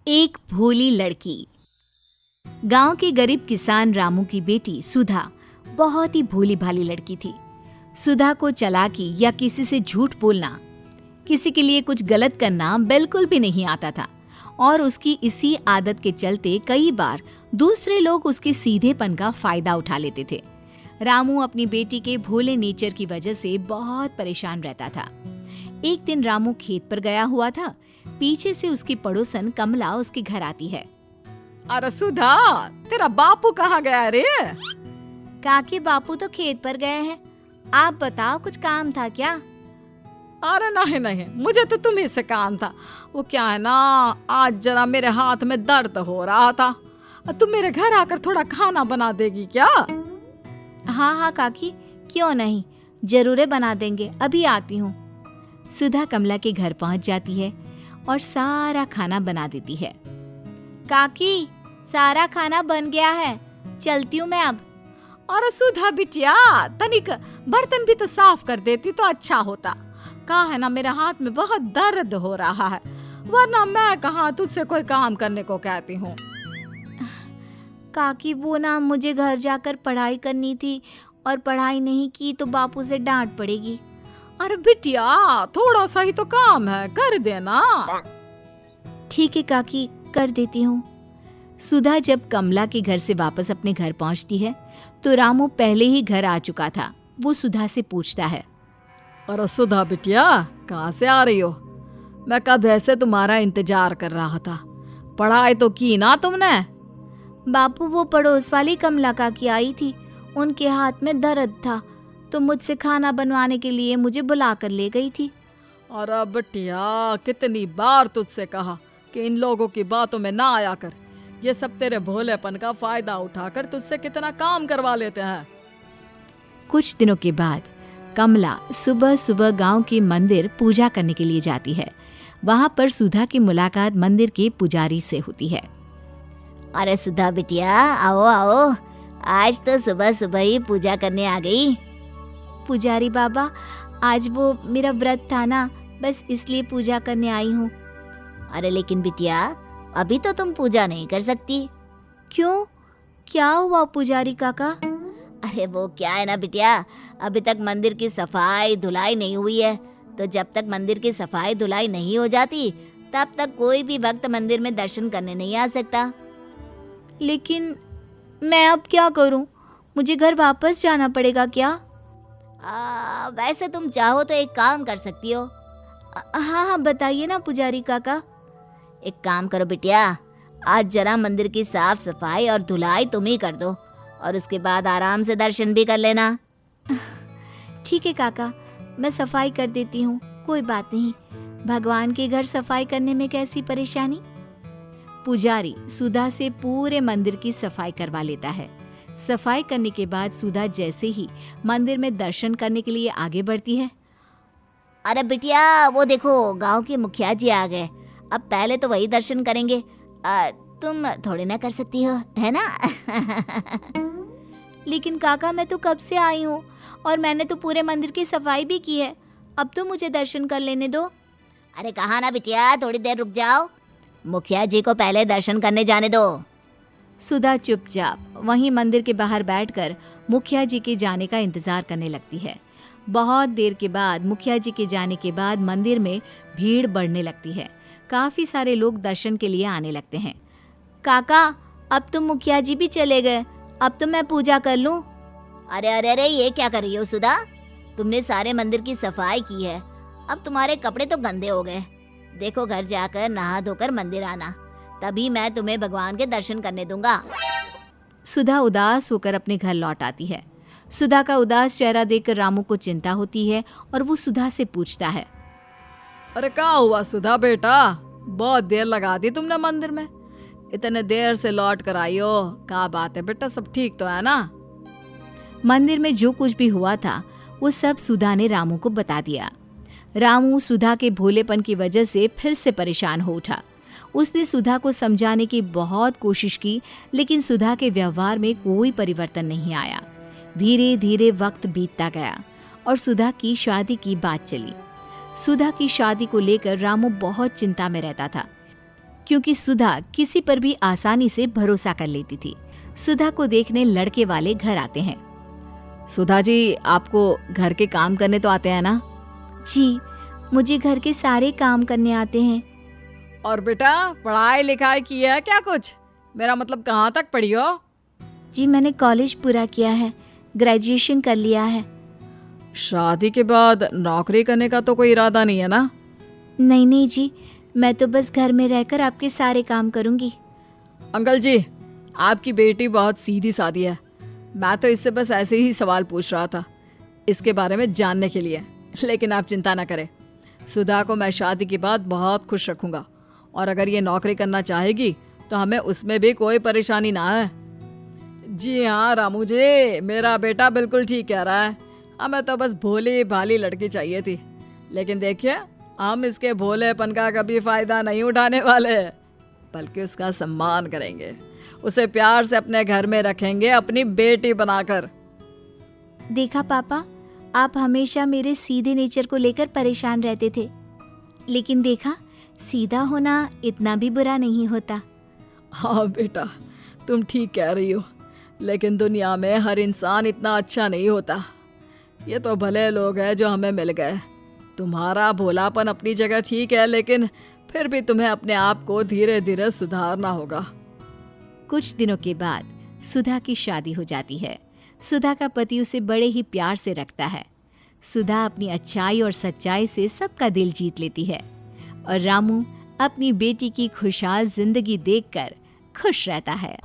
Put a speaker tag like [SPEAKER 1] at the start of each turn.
[SPEAKER 1] एक भोली लड़की। गांव के गरीब किसान रामू की बेटी सुधा बहुत ही भोली भाली लड़की थी। सुधा को चालाकी या किसी से झूठ बोलना, किसी के लिए कुछ गलत करना बिल्कुल भी नहीं आता था और उसकी इसी आदत के चलते कई बार दूसरे लोग उसके सीधेपन का फायदा उठा लेते थे। रामू अपनी बेटी के भोले नेचर की वजह से बहुत परेशान रहता था। एक दिन रामू खेत पर गया हुआ था। पीछे से उसकी पड़ोसन कमला उसके घर आती है।
[SPEAKER 2] अरे सुधा, तेरा बापू कहाँ गया रे?
[SPEAKER 1] काकी बापू तो खेत पर गए हैं। आप बताओ, कुछ काम था क्या?
[SPEAKER 2] अरे नहीं नहीं, मुझे तो तुम्ही से काम था। वो क्या है ना, आज जरा मेरे हाथ में दर्द हो रहा था। तुम मेरे घर आकर थोड़ा खाना बना देगी क्या?
[SPEAKER 1] हाँ हाँ काकी, क्यों नहीं, जरूर बना देंगे, अभी आती हूँ। सुधा कमला के घर पहुँच जाती है और सारा खाना बना देती है। काकी, सारा खाना बन गया है, चलती हूँ मैं अब।
[SPEAKER 2] अरे सुधा बिटिया, तनिक बर्तन भी तो साफ कर देती तो अच्छा होता। कहा है ना, मेरे हाथ में बहुत दर्द हो रहा है, वरना मैं कहाँ तुझसे कोई काम करने को कहती हूँ।
[SPEAKER 1] काकी, वो ना मुझे घर जाकर पढ़ाई करनी थी और पढ़ाई नहीं की तो बापू से डांट पड़ेगी।
[SPEAKER 2] अरे बिटिया, थोड़ा सा ही तो काम है, कर देना।
[SPEAKER 1] ठीक है काकी, कर देती हूँ। सुधा जब कमला के घर से वापस अपने घर पहुँचती है तो रामू पहले ही घर आ चुका था। वो सुधा से पूछता है,
[SPEAKER 2] अरे सुधा बिटिया, कहाँ से आ रही हो? मैं कब ऐसे तुम्हारा इंतजार कर रहा था। पढ़ाई तो की ना तुमने?
[SPEAKER 1] बापू, वो पड़ोस वाली कमला काकी आई थी, उनके हाथ में दर्द था तो मुझसे खाना बनवाने के लिए मुझे बुला कर ले गई थी।
[SPEAKER 2] अरे बिटिया, कितनी बार तुझसे कहा कि इन लोगों की बातों में ना आया कर। ये सब तेरे भोलेपन का फायदा उठाकर तुझसे कितना काम करवा लेते हैं।
[SPEAKER 1] कुछ दिनों के बाद कमला सुबह सुबह गांव के मंदिर पूजा करने के लिए जाती है। वहां पर सुधा की मुलाकात मंदिर के पुजारी से होती है।
[SPEAKER 3] अरे सुधा बिटिया, आओ आओ, आज तो सुबह सुबह ही पूजा करने आ गई।
[SPEAKER 1] पुजारी बाबा, आज वो मेरा व्रत था ना, बस इसलिए पूजा करने आई हूँ।
[SPEAKER 3] अरे लेकिन बिटिया, अभी तो तुम पूजा नहीं कर सकती।
[SPEAKER 1] क्यों, क्या हुआ पुजारी काका?
[SPEAKER 3] अरे वो क्या है ना बिटिया, अभी तक मंदिर की सफाई धुलाई नहीं हुई है, तो जब तक मंदिर की सफाई धुलाई नहीं हो जाती तब तक कोई भी भक्त मंदिर में दर्शन करने नहीं आ सकता।
[SPEAKER 1] लेकिन मैं अब क्या करूं? मुझे घर वापस जाना पड़ेगा क्या?
[SPEAKER 3] वैसे तुम चाहो तो एक काम कर सकती हो।
[SPEAKER 1] हाँ हाँ, बताइए ना पुजारी काका।
[SPEAKER 3] एक काम करो बिटिया, आज जरा मंदिर की साफ सफाई और धुलाई तुम ही कर दो और उसके बाद आराम से दर्शन भी कर लेना।
[SPEAKER 1] ठीक है काका, मैं सफाई कर देती हूँ, कोई बात नहीं। भगवान के घर सफाई करने में कैसी परेशानी। पुजारी सुधा से पूरे मंदिर की सफाई करवा लेता है। सफाई करने के बाद सुधा जैसे ही मंदिर में दर्शन करने के लिए आगे बढ़ती है।
[SPEAKER 3] अरे बिटिया, वो देखो गांव के मुखिया जी आ गए। अब पहले तो वही दर्शन करेंगे, तुम थोड़ी ना कर सकती हो, है ना?
[SPEAKER 1] लेकिन काका, मैं तो कब से आई हूँ और मैंने तो पूरे मंदिर की सफाई भी की है, अब तो मुझे दर्शन कर लेने दो।
[SPEAKER 3] अरे कहा ना बिटिया, थोड़ी देर रुक जाओ, मुखिया जी को पहले दर्शन करने जाने दो।
[SPEAKER 1] सुधा चुपचाप वहीं मंदिर के बाहर बैठकर मुखिया जी के जाने का इंतजार करने लगती है। बहुत देर के बाद मुखिया जी के जाने के बाद मंदिर में भीड़ बढ़ने लगती है। काफी सारे लोग दर्शन के लिए आने लगते हैं। काका, अब तो मुखिया जी भी चले गए, अब तो मैं पूजा कर लूं।
[SPEAKER 3] अरे अरे अरे, ये क्या कर रही हो सुधा? तुमने सारे मंदिर की सफाई की है, अब तुम्हारे कपड़े तो गंदे हो गए। देखो, घर जाकर नहा धोकर मंदिर आना, तभी मैं तुम्हें भगवान के दर्शन करने दूंगा।
[SPEAKER 1] सुधा उदास होकर अपने घर लौट आती है। सुधा का उदास चेहरा देखकर रामू को चिंता होती है और वो सुधा से पूछता है,
[SPEAKER 2] अरे क्या हुआ सुधा बेटा, बहुत देर लगा दी तुमने मंदिर में, इतने देर से लौट कर आई हो, क्या बात है बेटा, सब ठीक तो है ना?
[SPEAKER 1] मंदिर में जो कुछ भी हुआ था वो सब सुधा ने रामू को बता दिया। रामू सुधा के भोलेपन की वजह से फिर से परेशान हो उठा। उसने सुधा को समझाने की बहुत कोशिश की, लेकिन सुधा के व्यवहार में कोई परिवर्तन नहीं आया। धीरे धीरे वक्त बीतता गया और सुधा की शादी की बात चली। सुधा की शादी को लेकर रामू बहुत चिंता में रहता था। क्योंकि सुधा किसी पर भी आसानी से भरोसा कर लेती थी। सुधा को देखने लड़के वाले घर आते हैं।
[SPEAKER 2] सुधा जी, आपको घर के काम करने तो आते हैं ना?
[SPEAKER 1] जी, मुझे घर के सारे काम करने आते हैं।
[SPEAKER 2] और बेटा, पढ़ाई लिखाई की है क्या कुछ? मेरा मतलब कहाँ तक पढ़ी हो?
[SPEAKER 1] जी, मैंने कॉलेज पूरा किया है, ग्रेजुएशन कर लिया है।
[SPEAKER 2] शादी के बाद नौकरी करने का तो कोई इरादा नहीं है ना?
[SPEAKER 1] नहीं नहीं जी, मैं तो बस घर में रहकर आपके सारे काम करूंगी।
[SPEAKER 2] अंकल जी, आपकी बेटी बहुत सीधी सादी है। मैं तो इससे बस ऐसे ही सवाल पूछ रहा था, इसके बारे में जानने के लिए। लेकिन आप चिंता ना करें, सुधा को मैं शादी के बाद बहुत खुश रखूंगा। और अगर ये नौकरी करना चाहेगी तो हमें उसमें भी कोई परेशानी ना है। जी हाँ रामू जी, मेरा बेटा बिल्कुल ठीक कह रहा है। हमें तो बस भोली भाली लड़की चाहिए थी। लेकिन देखिए, हम इसके भोलेपन का कभी फायदा नहीं उठाने वाले, बल्कि उसका सम्मान करेंगे। उसे प्यार से अपने घर में रखेंगे, अपनी बेटी बनाकर।
[SPEAKER 1] देखा पापा, आप हमेशा मेरे सीधे नेचर को लेकर परेशान रहते थे, लेकिन देखा, सीधा होना इतना भी बुरा नहीं होता।
[SPEAKER 2] हाँ बेटा, तुम ठीक कह रही हो, लेकिन दुनिया में हर इंसान इतना अच्छा नहीं होता। ये तो भले लोग हैं जो हमें मिल गए। तुम्हारा भोलापन अपनी जगह ठीक है, लेकिन फिर भी तुम्हें अपने आप को धीरे धीरे सुधारना होगा।
[SPEAKER 1] कुछ दिनों के बाद सुधा की शादी हो जाती है। सुधा का पति उसे बड़े ही प्यार से रखता है। सुधा अपनी अच्छाई और सच्चाई से सबका दिल जीत लेती है और रामू अपनी बेटी की खुशहाल जिंदगी देखकर खुश रहता है।